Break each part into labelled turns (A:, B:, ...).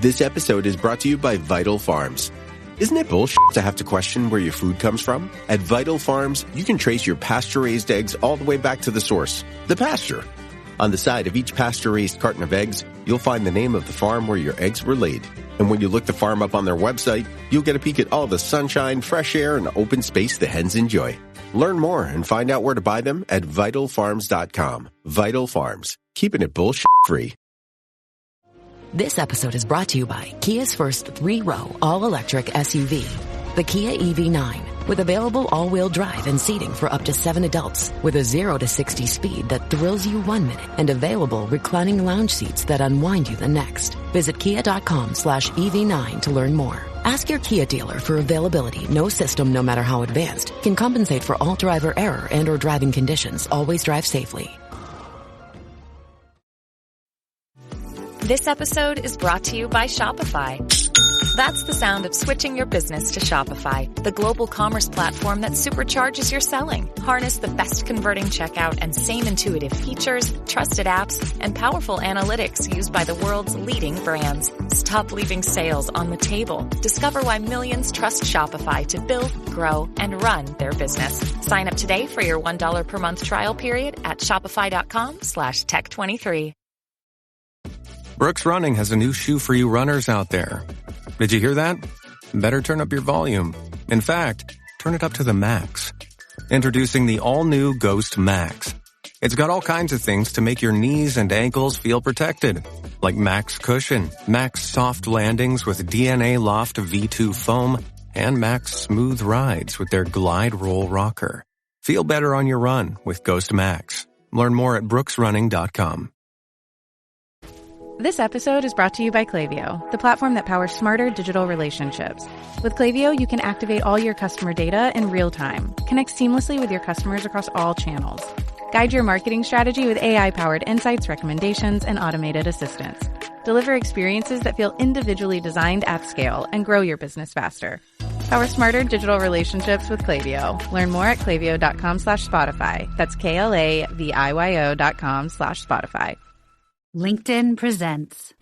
A: This episode is brought to you by Vital Farms. Isn't it bullshit to have to question where your food comes from? At Vital Farms, you can trace your pasture-raised eggs all the way back to the source, the pasture. On the side of each pasture-raised carton of eggs, you'll find the name of the farm where your eggs were laid. And when you look the farm up on their website, you'll get a peek at all the sunshine, fresh air, and open space the hens enjoy. Learn more and find out where to buy them at vitalfarms.com. Vital Farms, keeping it bullshit free.
B: This episode is brought to you by Kia's first 3-row all-electric SUV, the Kia EV9, with available all-wheel drive and seating for up to 7 adults, with a 0 to 60 speed that thrills you 1 minute and available reclining lounge seats that unwind you the next. Visit kia.com/EV9 to learn more. Ask your Kia dealer for availability. No system, no matter how advanced, can compensate for all driver error and or driving conditions. Always drive safely.
C: This episode is brought to you by Shopify. That's the sound of switching your business to Shopify, the global commerce platform that supercharges your selling. Harness the best converting checkout and same intuitive features, trusted apps, and powerful analytics used by the world's leading brands. Stop leaving sales on the table. Discover why millions trust Shopify to build, grow, and run their business. Sign up today for your $1 per month trial period at shopify.com/tech23.
D: Brooks Running has a new shoe for you runners out there. Did you hear that? Better turn up your volume. In fact, turn it up to the max. Introducing the all-new Ghost Max. It's got all kinds of things to make your knees and ankles feel protected. Like Max Cushion, Max Soft Landings with DNA Loft V2 foam, and Max Smooth Rides with their Glide Roll Rocker. Feel better on your run with Ghost Max. Learn more at brooksrunning.com.
E: This episode is brought to you by Klaviyo, the platform that powers smarter digital relationships. With Klaviyo, you can activate all your customer data in real time, connect seamlessly with your customers across all channels, guide your marketing strategy with AI-powered insights, recommendations, and automated assistance, deliver experiences that feel individually designed at scale, and grow your business faster. Power smarter digital relationships with Klaviyo. Learn more at klaviyo.com/Spotify. That's KLAVIYO.com/Spotify.
F: LinkedIn presents.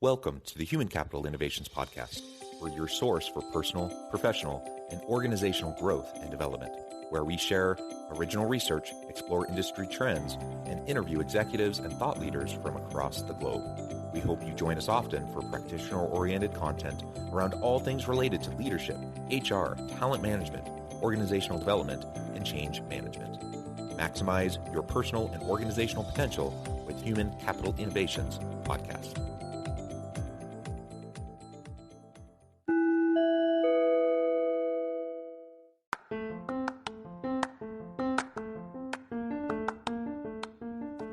G: Welcome to the Human Capital Innovations Podcast. We're your source for personal, professional, and organizational growth and development, where we share original research, explore industry trends, and interview executives and thought leaders from across the globe. We hope you join us often for practitioner-oriented content around all things related to leadership, HR, talent management, organizational development, and change management. Maximize your personal and organizational potential with Human Capital Innovations Podcast.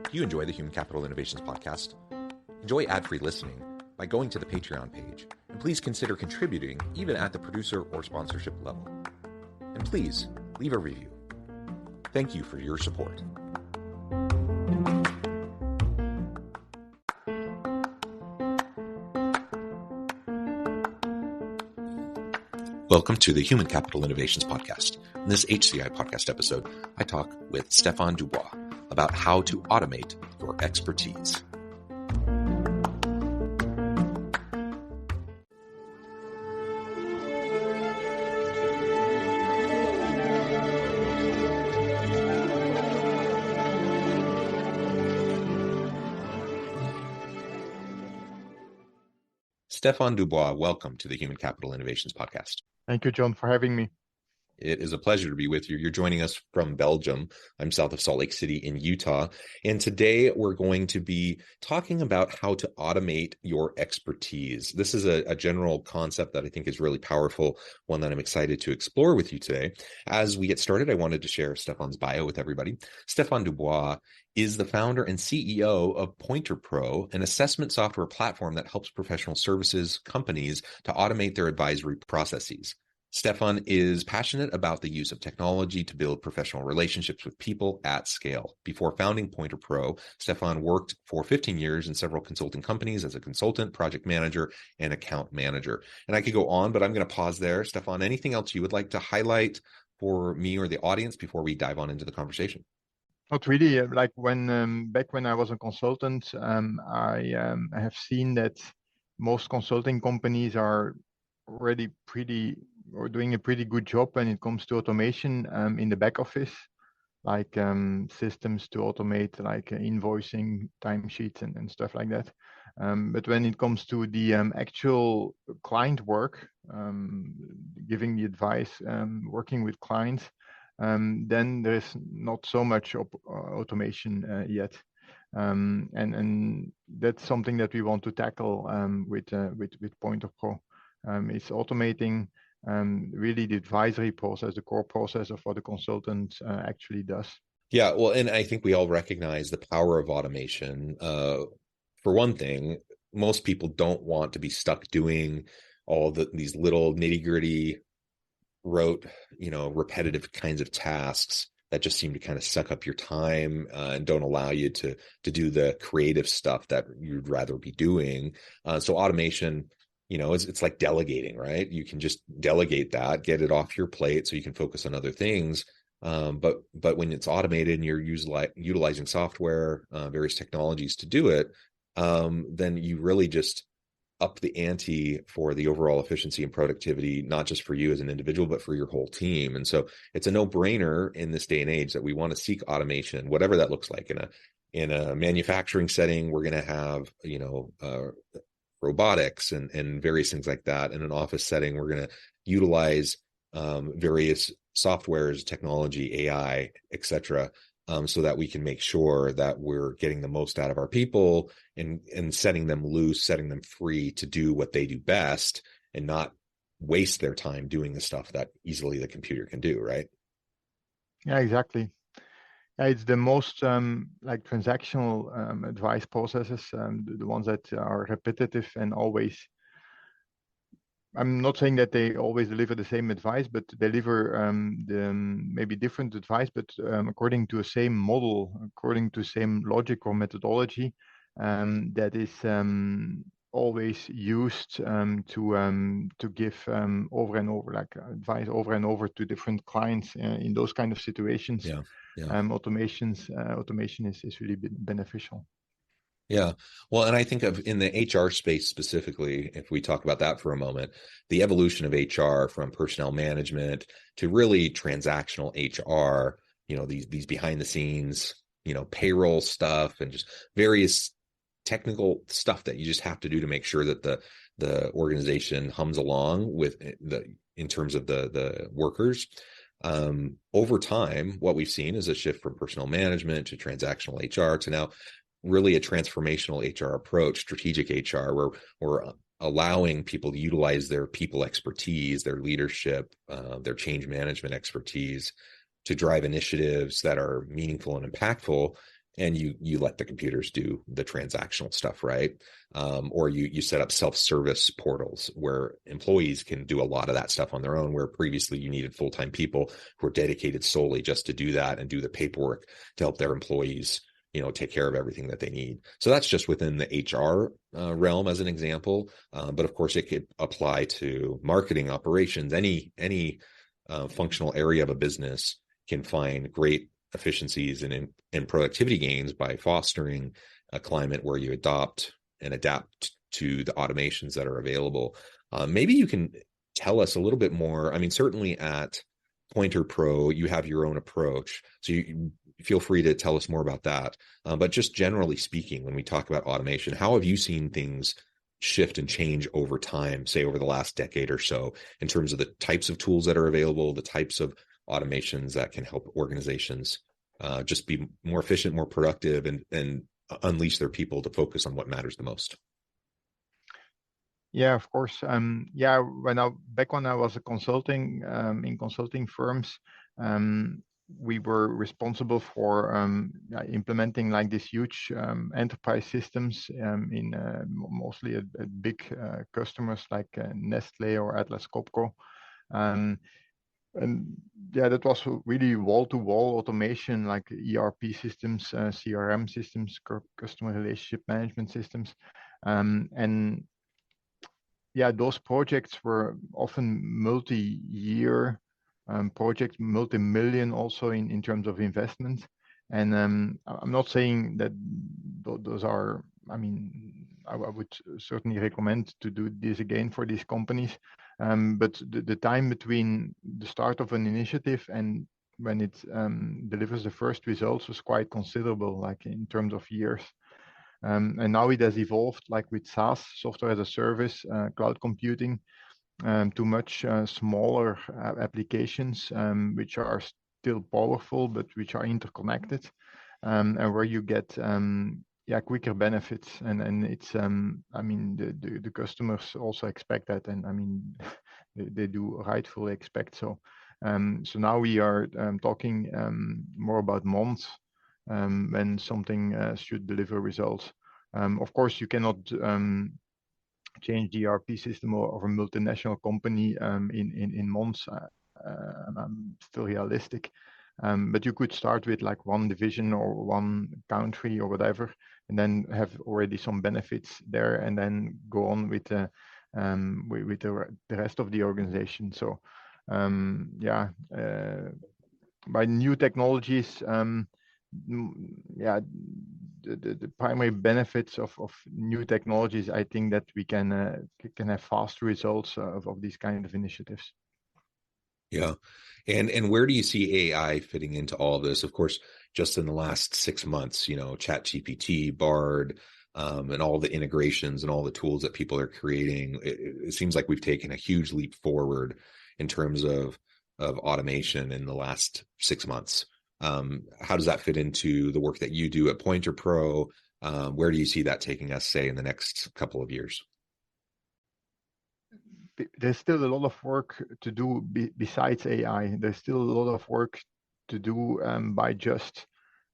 G: Do you enjoy the Human Capital Innovations Podcast? Enjoy ad-free listening by going to the Patreon page, and please consider contributing even at the producer or sponsorship level. And please leave a review. Thank you for your support. Welcome to the Human Capital Innovations Podcast. In this HCI podcast episode, I talk with Stefan Debois about how to automate your expertise. Stefan Debois, welcome to the Human Capital Innovations Podcast.
H: Thank you, John, for having me.
G: It is a pleasure to be with you. You're joining us from Belgium. I'm south of Salt Lake City in Utah. And today we're going to be talking about how to automate your expertise. This is a general concept that I think is really powerful, one that I'm excited to explore with you today. As we get started, I wanted to share Stefan's bio with everybody. Stefan Debois is the founder and CEO of Pointer Pro, an assessment software platform that helps professional services companies to automate their advisory processes. Stefan is passionate about the use of technology to build professional relationships with people at scale. Before founding Pointer Pro, Stefan worked for 15 years in several consulting companies as a consultant, project manager, and account manager. And I could go on, but I'm going to pause there. Stefan, anything else you would like to highlight for me or the audience before we dive on into the conversation?
H: Not really. Like back when I was a consultant, I have seen that most consulting companies are already doing a pretty good job when it comes to automation in the back office, like systems to automate like invoicing, timesheets, and stuff like that. But when it comes to the actual client work, giving the advice, working with clients, then there's not so much automation yet. And that's something that we want to tackle with Point of Pro. It's automating really the advisory process, the core process of what the consultant actually does.
G: Yeah, well, and I think we all recognize the power of automation. For one thing, most people don't want to be stuck doing all these little nitty-gritty, rote, repetitive kinds of tasks that just seem to kind of suck up your time and don't allow you to do the creative stuff that you'd rather be doing. So automation, it's like delegating, right? You can just delegate that, get it off your plate so you can focus on other things. But when it's automated and you're utilizing software, various technologies to do it, then you really just up the ante for the overall efficiency and productivity, not just for you as an individual, but for your whole team. And so it's a no-brainer in this day and age that we want to seek automation, whatever that looks like. In a manufacturing setting, we're going to have, robotics and various things like that. In an office setting, we're going to utilize various softwares, technology, AI, etc., so that we can make sure that we're getting the most out of our people and setting them loose, setting them free to do what they do best and not waste their time doing the stuff that easily the computer can do, right?
H: Yeah, exactly. Yeah, it's the most like transactional advice processes, the ones that are repetitive and always. I'm not saying that they always deliver the same advice, but deliver maybe different advice, but according to a same model, according to same logic or methodology that is always used to give over and over, like advice over and over to different clients in those kind of situations.
G: Yeah.
H: Automation is really beneficial.
G: Yeah. Well, and I think of in the HR space specifically, if we talk about that for a moment, the evolution of HR from personnel management to really transactional HR, these behind the scenes, payroll stuff and just various technical stuff that you just have to do to make sure that the organization hums along with in terms of the workers. Over time, what we've seen is a shift from personnel management to transactional HR to now really a transformational HR approach, strategic HR, where we're allowing people to utilize their people expertise, their leadership, their change management expertise to drive initiatives that are meaningful and impactful. And you let the computers do the transactional stuff, right? Or you set up self-service portals where employees can do a lot of that stuff on their own, where previously you needed full-time people who are dedicated solely just to do that and do the paperwork to help their employees take care of everything that they need. So that's just within the HR realm as an example. But of course, it could apply to marketing, operations, any functional area of a business can find great efficiencies and productivity gains by fostering a climate where you adopt and adapt to the automations that are available. Maybe you can tell us a little bit more. I mean, certainly at Pointer Pro, you have your own approach. So you feel free to tell us more about that. But just generally speaking, when we talk about automation, how have you seen things shift and change over time, say over the last decade or so, in terms of the types of tools that are available, the types of automations that can help organizations just be more efficient, more productive, and unleash their people to focus on what matters the most?
H: Yeah, of course. Back when I was consulting in consulting firms, we were responsible for implementing like these huge enterprise systems in mostly at big customers like Nestle or Atlas Copco. And yeah, that was really wall-to-wall automation, like ERP systems, CRM systems, customer relationship management systems. And yeah, those projects were often multi-year projects, multi-million also in terms of investment. And I'm not saying that those are, I would certainly recommend to do this again for these companies. But the time between the start of an initiative and when it delivers the first results was quite considerable, like in terms of years. And now it has evolved, like with SaaS, software as a service, cloud computing, to much smaller applications, which are still powerful, but which are interconnected, and where you get quicker benefits. And it's the customers also expect that, and they do rightfully expect so. So now we are talking more about months when something should deliver results. Of course, you cannot change the ERP system of a multinational company in months. I'm still realistic. But you could start with like one division or one country or whatever, and then have already some benefits there, and then go on with the rest of the organization. So by new technologies, the primary benefits of new technologies, I think that we can have fast results of these kind of initiatives.
G: Yeah. And where do you see AI fitting into all of this? Of course, just in the last 6 months, ChatGPT, Bard, and all the integrations and all the tools that people are creating, it seems like we've taken a huge leap forward in terms of automation in the last 6 months. How does that fit into the work that you do at Pointer Pro? Where do you see that taking us, say, in the next couple of years?
H: There's still a lot of work to do besides AI. There's still a lot of work to do by just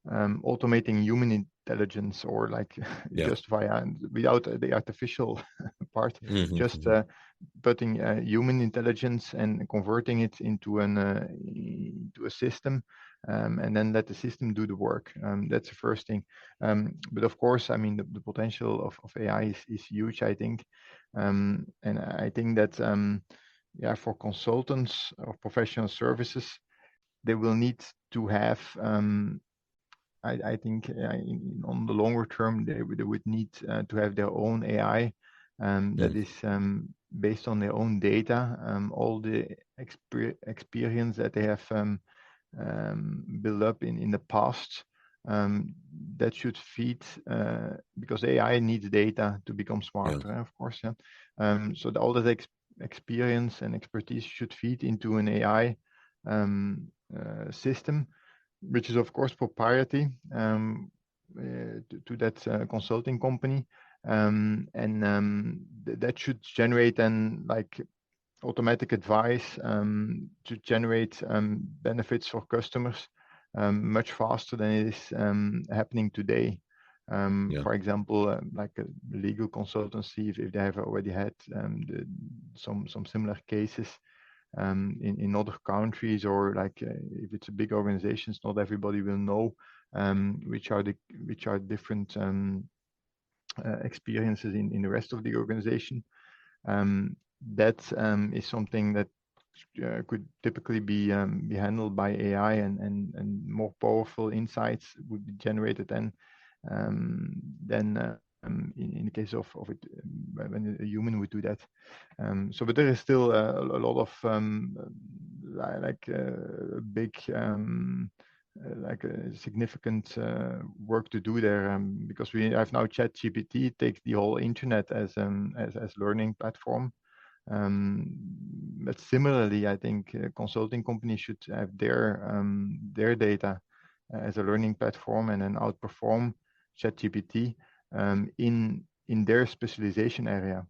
H: automating human intelligence, or like just without the artificial part, just putting human intelligence and converting it into a system, and then let the system do the work. That's the first thing. But of course, the potential of AI is huge, I think. And I think that for consultants or professional services, they will need to have I think on the longer term, they would need to have their own AI that is based on their own data, all the experience that they have built up in the past. That should feed, because AI needs data to become smarter, of course. So all that experience and expertise should feed into an AI system, which is of course proprietary to that consulting company, and that should generate then like automatic advice to generate benefits for customers much faster than it is happening today. For example, like a legal consultancy, if they have already had some similar cases in other countries, or like if it's a big organization, not everybody will know which are different experiences in the rest of the organization. That is something that could typically be handled by AI, and more powerful insights would be generated then in the case of it when a human would do that. But there is still a lot of big significant work to do there, because we have now ChatGPT takes the whole internet as learning platform. But similarly, I think consulting companies should have their data as a learning platform, and then outperform ChatGPT in their specialization area.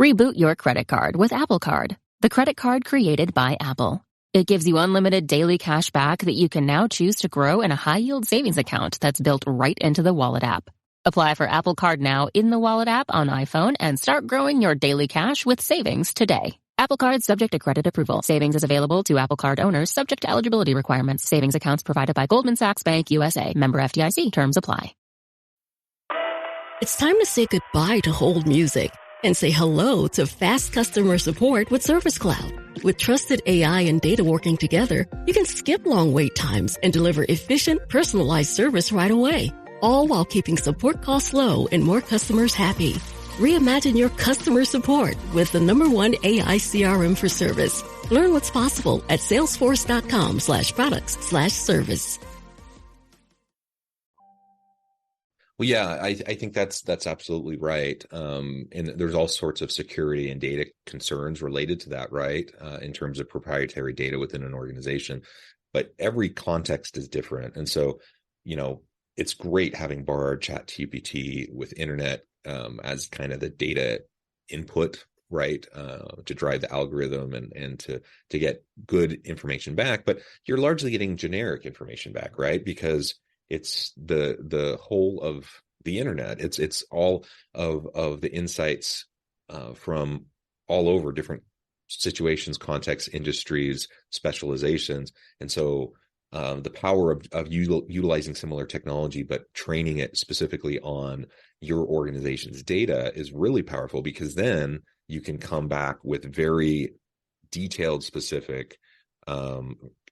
B: Reboot your credit card with Apple Card, the credit card created by Apple. It gives you unlimited daily cash back that you can now choose to grow in a high-yield savings account that's built right into the Wallet app. Apply for Apple Card now in the Wallet app on iPhone and start growing your daily cash with savings today. Apple Card subject to credit approval. Savings is available to Apple Card owners subject to eligibility requirements. Savings accounts provided by Goldman Sachs Bank USA. Member FDIC. Terms apply.
I: It's time to say goodbye to hold music. And say hello to fast customer support with Service Cloud. With trusted AI and data working together, you can skip long wait times and deliver efficient, personalized service right away. All while keeping support costs low and more customers happy. Reimagine your customer support with the #1 AI CRM for service. Learn what's possible at salesforce.com/products/service.
G: Well, yeah, I think that's absolutely right. And there's all sorts of security and data concerns related to that, right? In terms of proprietary data within an organization. But every context is different. And so, it's great having Bard, ChatGPT with internet as kind of the data input, right? To drive the algorithm and to get good information back. But you're largely getting generic information back, right? Because it's the whole of the internet. It's all of the insights from all over different situations, contexts, industries, specializations. And so the power of utilizing similar technology, but training it specifically on your organization's data is really powerful, because then you can come back with very detailed, specific,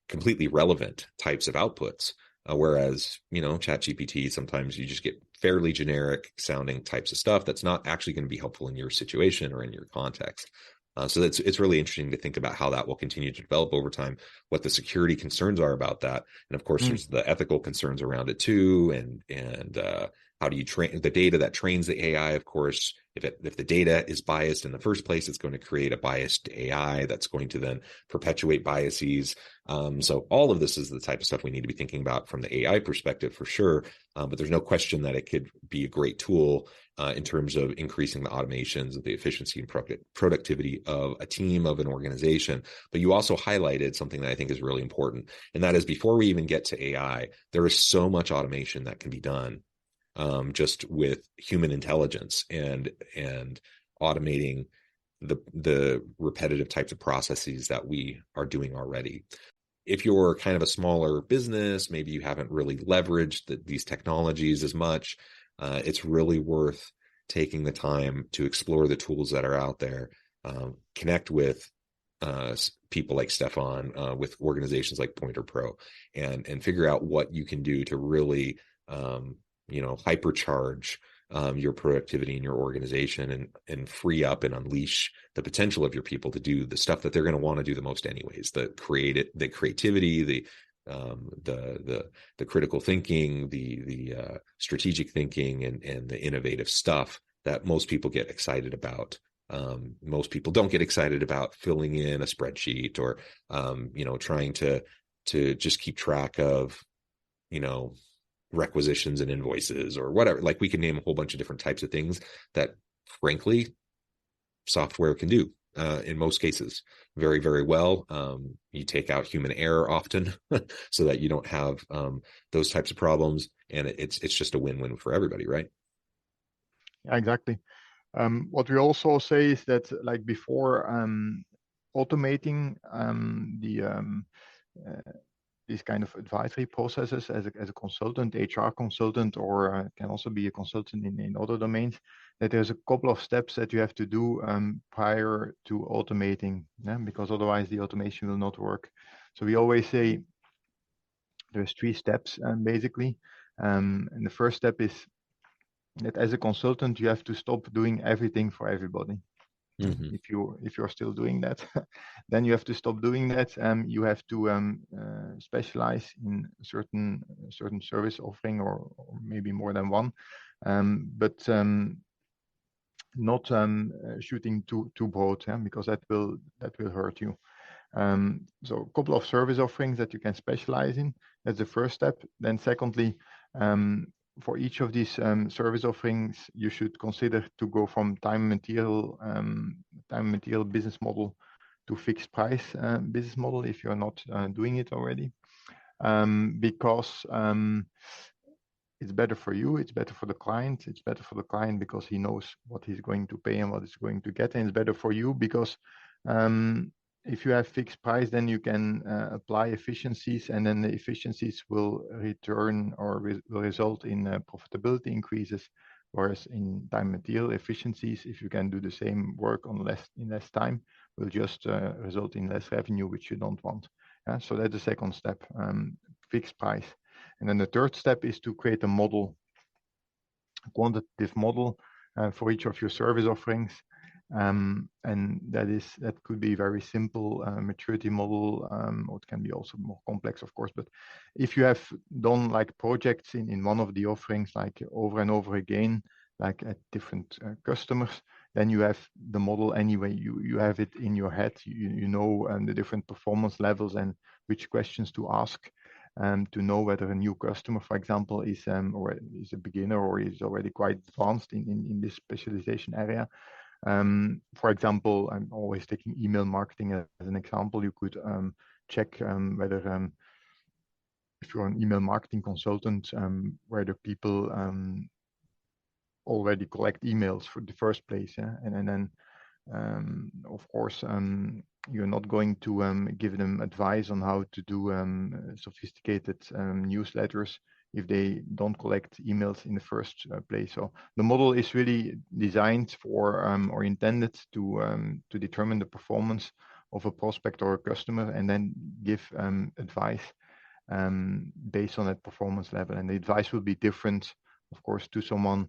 G: completely relevant types of outputs. Whereas, ChatGPT, sometimes you just get fairly generic sounding types of stuff that's not actually going to be helpful in your situation or in your context. So it's really interesting to think about how that will continue to develop over time, what the security concerns are about that. And of course, there's the ethical concerns around it too. And how do you train the data that trains the AI? Of course, if the data is biased in the first place, it's going to create a biased AI that's going to then perpetuate biases. So all of this is the type of stuff we need to be thinking about from the AI perspective for sure. But there's no question that it could be a great tool in terms of increasing the automations, the efficiency and productivity of a team, of an organization. But you also highlighted something that I think is really important. And that is, before we even get to AI, there is so much automation that can be done just with human intelligence and automating the repetitive types of processes that we are doing already. If you're kind of a smaller business, maybe you haven't really leveraged these technologies as much, it's really worth taking the time to explore the tools that are out there, connect with people like Stefan, with organizations like Pointer Pro, and figure out what you can do to really hypercharge your productivity in your organization and free up and unleash the potential of your people to do the stuff that they're going to want to do the most anyways. The creativity, the critical thinking, the strategic thinking, and the innovative stuff that most people get excited about. Most people don't get excited about filling in a spreadsheet or trying to just keep track of requisitions and invoices or whatever. Like, we can name a whole bunch of different types of things that, frankly, software can do in most cases very, very well. You take out human error often so that you don't have those types of problems, and it's just a win-win for everybody, right?
H: Yeah, exactly. What we also say is that, like before, automating these kind of advisory processes as a consultant, HR consultant, or can also be a consultant in other domains, that there's a couple of steps that you have to do prior to automating, because otherwise the automation will not work. So we always say there's 3 steps basically. And the first step is that as a consultant, you have to stop doing everything for everybody. Mm-hmm. If you're still doing that, then you have to stop doing that. You have to specialize in certain service offering, or maybe more than one, but not shooting too broad, because that will hurt you. So a couple of service offerings that you can specialize in. That's the first step. Then secondly, for each of these service offerings, you should consider to go from time and material business model to fixed price business model if you're not doing it already, because it's better for you, it's better for the client, it's better for the client because he knows what he's going to pay and what he's going to get, and it's better for you because if you have fixed price, then you can apply efficiencies, and then the efficiencies will return or will result in profitability increases, Whereas in time material efficiencies, if you can do the same work in less time, will just result in less revenue, which you don't want. So that's the second step, fixed price. And then the third step is to create a model, a quantitative model for each of your service offerings. And that could be very simple maturity model, or it can be also more complex, of course. But if you have done like projects in one of the offerings, like over and over again, like at different customers, then you have the model anyway. You have it in your head. You know the different performance levels and which questions to ask. To know whether a new customer, for example, is a beginner or is already quite advanced in this specialization area. For example, I'm always taking email marketing as an example. You could check whether if you're an email marketing consultant, whether people already collect emails for the first place, and then of course, you're not going to give them advice on how to do sophisticated newsletters if they don't collect emails in the first place. So the model is really designed for or intended to determine the performance of a prospect or a customer, and then give advice based on that performance level. And the advice will be different, of course, to someone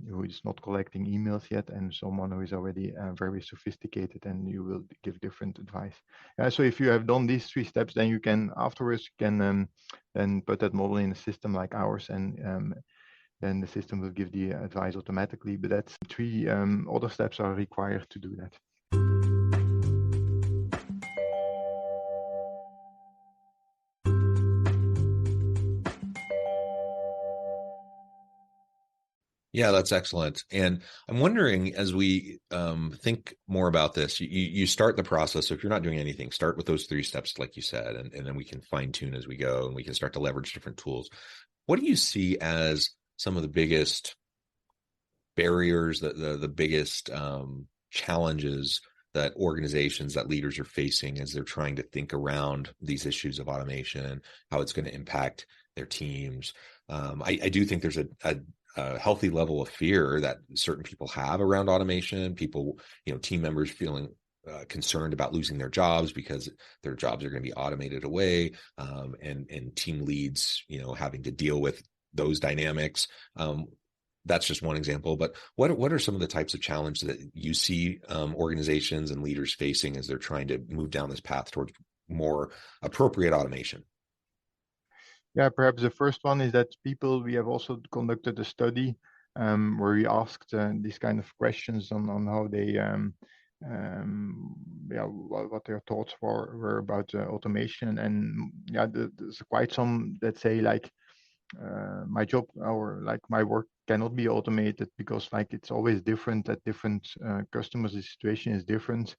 H: who is not collecting emails yet, and someone who is already very sophisticated, and you will give different advice. So if you have done these 3 steps, then you can afterwards then put that model in a system like ours, and then the system will give the advice automatically. But that's 3 other steps are required to do that.
G: Yeah, that's excellent. And I'm wondering, as we think more about this, you start the process. So if you're not doing anything, start with those 3 steps, like you said, and then we can fine tune as we go, and we can start to leverage different tools. What do you see as some of the biggest barriers, the biggest challenges that organizations, that leaders are facing as they're trying to think around these issues of automation, how it's going to impact their teams? I do think there's a healthy level of fear that certain people have around automation. People, team members feeling concerned about losing their jobs because their jobs are going to be automated away, and team leads, having to deal with those dynamics. That's just one example, but what are some of the types of challenges that you see organizations and leaders facing as they're trying to move down this path towards more appropriate automation?
H: Yeah, perhaps the first one is that we have also conducted a study where we asked these kind of questions on how they, what their thoughts were about automation. And there's quite some that say like, my job or like my work cannot be automated because like it's always different at different customers. The situation is different.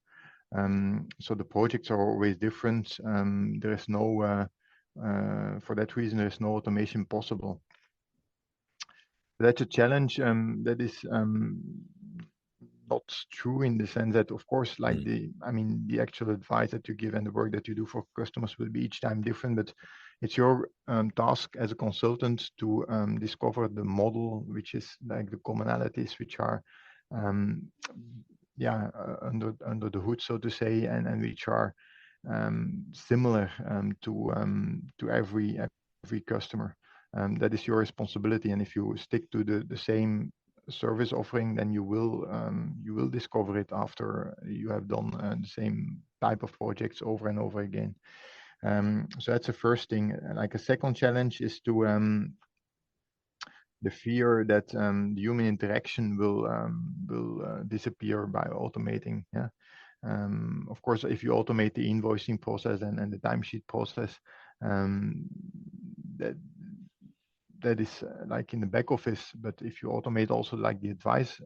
H: So the projects are always different. There is no for that reason, there is no automation possible. That's a challenge that is not true in the sense that, of course, like the actual advice that you give and the work that you do for customers will be each time different, but it's your task as a consultant to discover the model, which is like the commonalities which are under the hood, so to say, and which are similar to every customer. That is your responsibility, and if you stick to the same service offering, then you will discover it after you have done the same type of projects over and over again. So that's the first thing. Like a second challenge is to the fear that the human interaction will disappear by automating. Of course, if you automate the invoicing process and the timesheet process, that is like in the back office. But if you automate also like the advice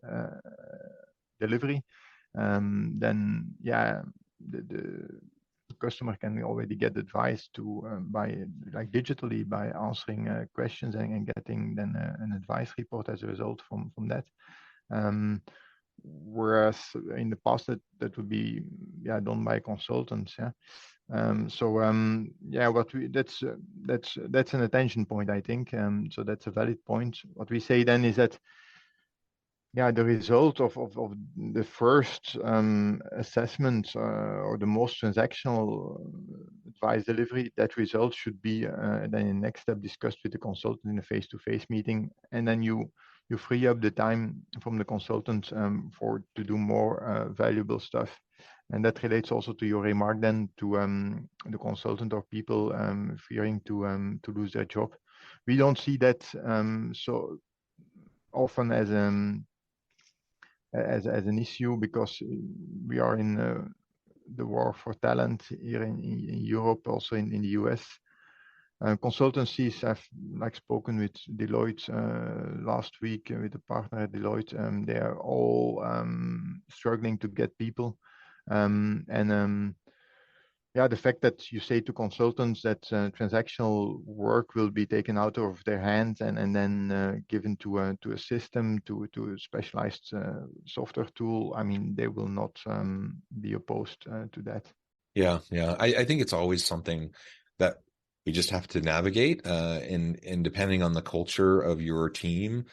H: delivery, then the customer can already get advice by like digitally by answering questions and getting then an advice report as a result from that. Whereas in the past that would be done by consultants. That's an attention point, I think. So that's a valid point. What we say then is that the result of the first assessment or the most transactional advice delivery, that result should be then in next step discussed with the consultant in a face-to-face meeting, and then you free up the time from the consultant to do more valuable stuff. And that relates also to your remark then to the consultant or people fearing to lose their job. We don't see that so often as an issue, because we are in the war for talent here in Europe, also in the US. Consultancies, I've spoken with Deloitte last week with a partner at Deloitte. They are all struggling to get people, the fact that you say to consultants that transactional work will be taken out of their hands and then given to a system, to a specialized software tool, I mean, they will not be opposed to that.
G: Yeah. I think it's always something that we just have to navigate, and depending on the culture of your team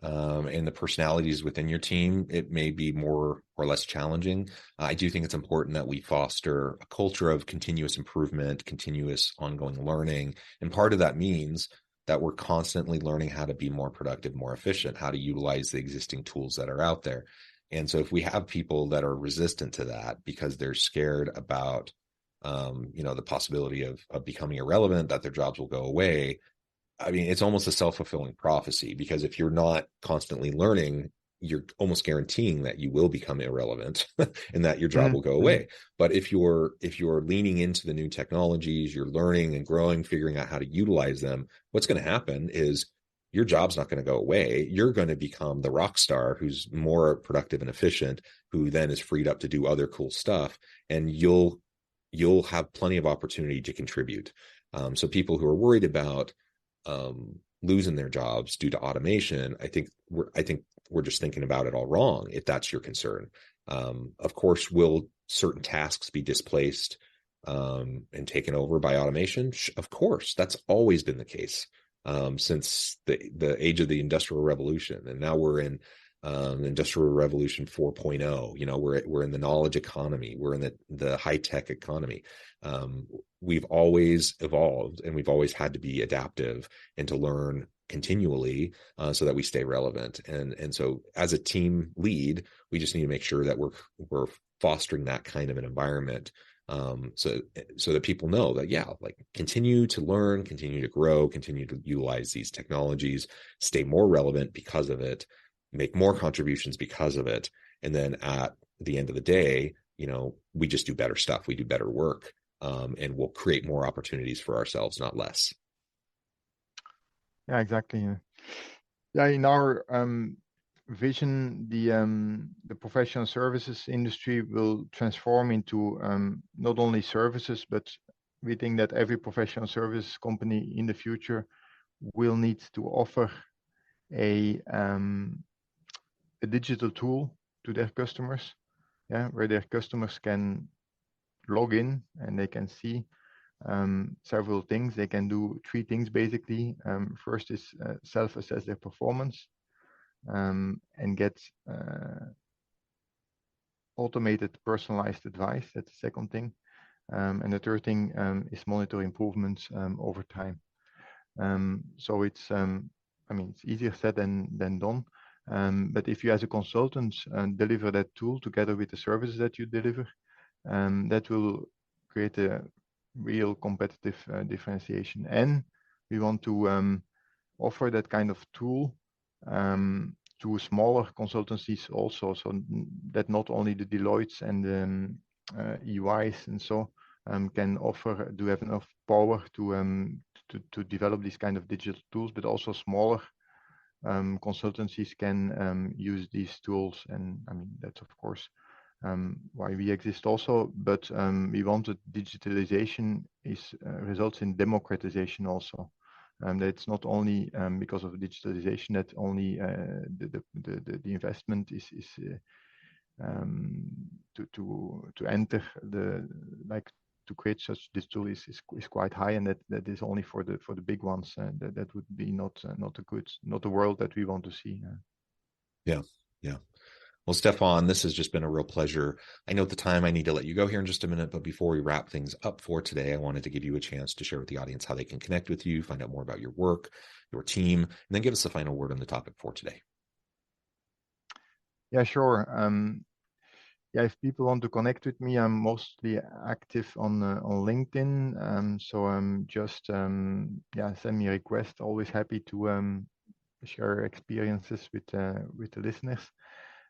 G: and the personalities within your team, it may be more or less challenging. I do think it's important that we foster a culture of continuous improvement, continuous ongoing learning. And part of that means that we're constantly learning how to be more productive, more efficient, how to utilize the existing tools that are out there. And so if we have people that are resistant to that because they're scared about the possibility of becoming irrelevant, that their jobs will go away, I mean, it's almost a self-fulfilling prophecy, because if you're not constantly learning, you're almost guaranteeing that you will become irrelevant and that your job will go away. But if you're leaning into the new technologies, you're learning and growing, figuring out how to utilize them, what's going to happen is your job's not going to go away. You're going to become the rock star who's more productive and efficient, who then is freed up to do other cool stuff, and you'll have plenty of opportunity to contribute. So people who are worried about losing their jobs due to automation, I think we're just thinking about it all wrong, if that's your concern. Of course, will certain tasks be displaced and taken over by automation? Of course, that's always been the case since the age of the Industrial Revolution, and now we're in Industrial Revolution 4.0. We're in the knowledge economy. We're in the high tech economy. We've always evolved, and we've always had to be adaptive and to learn continually so that we stay relevant. And so as a team lead, we just need to make sure that we're fostering that kind of an environment, so that people know that, continue to learn, continue to grow, continue to utilize these technologies, stay more relevant because of it, make more contributions because of it. And then at the end of the day, we just do better stuff. We do better work, and we'll create more opportunities for ourselves, not less.
H: Yeah, exactly. Yeah, in our vision, the professional services industry will transform into not only services, but we think that every professional service company in the future will need to offer a digital tool to their customers, where their customers can log in and they can see several things. They can do three things basically. First is self-assess their performance and get automated personalized advice. That's the second thing. And the third thing is monitor improvements over time. So it's it's easier said than done. But if you as a consultant deliver that tool together with the services that you deliver, that will create a real competitive differentiation. And we want to offer that kind of tool to smaller consultancies also, so that not only the Deloittes and the EYs and so can have enough power to develop these kind of digital tools, but also smaller consultancies can use these tools. And that's of course why we exist also, but we want that digitalization results in democratization also. That it's not only because of digitalization that only the investment is to enter to create such digital is quite high, and that is only for the big ones. That would be not the world that we want to see.
G: Yeah. Yeah. Well, Stefan, this has just been a real pleasure. I know at the time I need to let you go here in just a minute, but before we wrap things up for today, I wanted to give you a chance to share with the audience how they can connect with you, find out more about your work, your team, and then give us the final word on the topic for today.
H: Yeah, sure. If people want to connect with me, I'm mostly active on LinkedIn. So just send me a request. Always happy to share experiences with the listeners.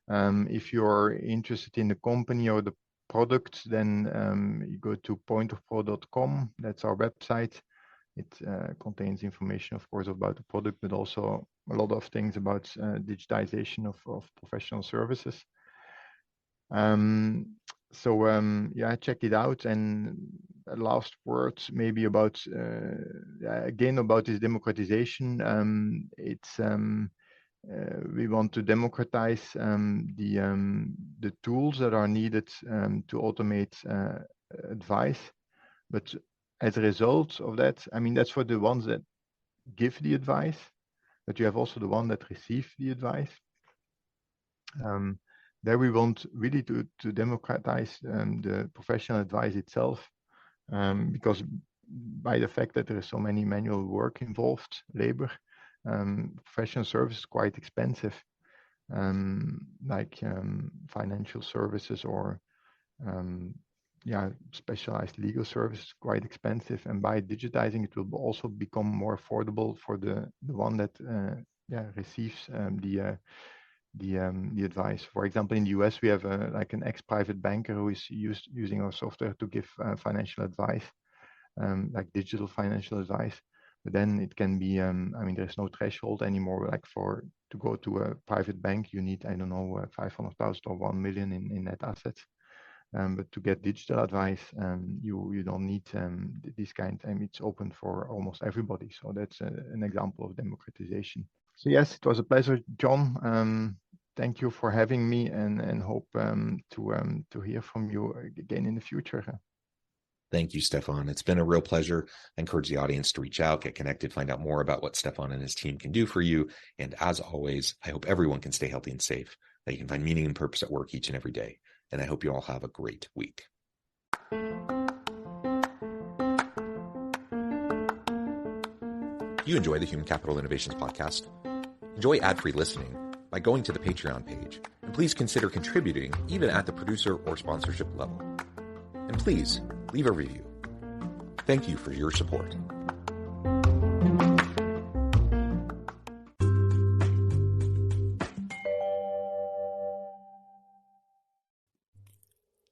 H: If you're interested in the company or the product, then you go to pointofpro.com. That's our website. It contains information, of course, about the product, but also a lot of things about digitization of professional services. Check it out. And last words maybe about again about this democratization. We want to democratize the tools that are needed to automate advice. But as a result of that, I mean, that's for the ones that give the advice, but you have also the one that receive the advice. There we want really to democratize the professional advice itself, because by the fact that there is so many manual work involved, labor, professional service is quite expensive, like financial services or specialized legal services, quite expensive. And by digitizing, it will also become more affordable for the one that receives the advice. For example, in the US, we have like an ex-private banker who is using our software to give financial advice, like digital financial advice. But then it can be, there's no threshold anymore. Like to go to a private bank, you need, 500,000 or 1 million in net assets. But to get digital advice, you don't need this kind. It's open for almost everybody. So that's an example of democratization. So yes, it was a pleasure, John. Thank you for having me, and hope to hear from you again in the future.
G: Thank you, Stefan. It's been a real pleasure. I encourage the audience to reach out, get connected, find out more about what Stefan and his team can do for you. And as always, I hope everyone can stay healthy and safe, that you can find meaning and purpose at work each and every day. And I hope you all have a great week. You enjoy the Human Capital Innovations podcast? Enjoy ad-free listening by going to the Patreon page. And please consider contributing even at the producer or sponsorship level. And please leave a review. Thank you for your support.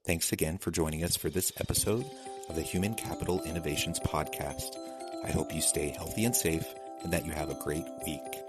G: Thanks again for joining us for this episode of the Human Capital Innovations podcast. I hope you stay healthy and safe and that you have a great week.